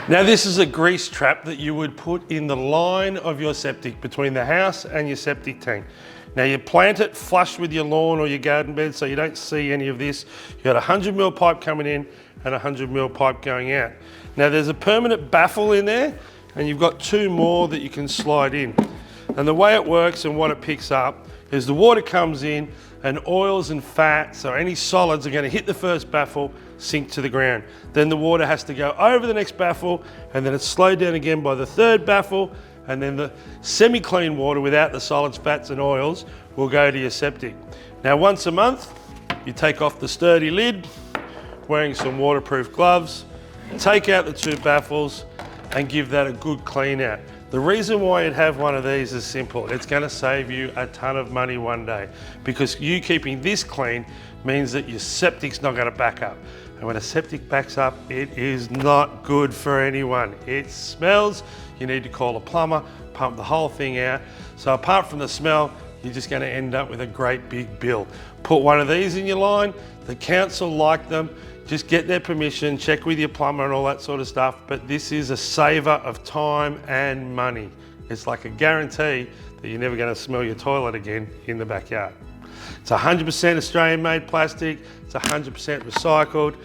Now this is a grease trap that you would put in the line of your septic between the house and your septic tank. Now you plant it flush with your lawn or your garden bed so you don't see any of this. You've got a 100mm pipe coming in and a 100mm pipe going out. Now there's a permanent baffle in there and you've got two more that you can slide in. And the way it works and what it picks up is the water comes in and oils and fats or any solids are going to hit the first baffle, sink to the ground. Then the water has to go over the next baffle and then it's slowed down again by the third baffle, and then the semi-clean water without the solids, fats and oils will go to your septic. Now once a month you take off the sturdy lid, wearing some waterproof gloves, take out the two baffles and give that a good clean out. The reason why you'd have one of these is simple. It's going to save you a ton of money one day, because you keeping this clean means that your septic's not going to back up. And when a septic backs up, it is not good for anyone. It smells, you need to call a plumber, pump the whole thing out. So apart from the smell, you're just going to end up with a great big bill. Put one of these in your line, the council like them, just get their permission, check with your plumber and all that sort of stuff, but this is a saver of time and money. It's like a guarantee that you're never going to smell your toilet again in the backyard. It's 100% Australian made plastic, it's 100% recycled,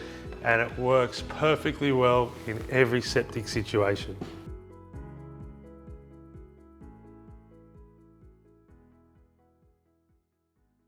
and it works perfectly well in every septic situation.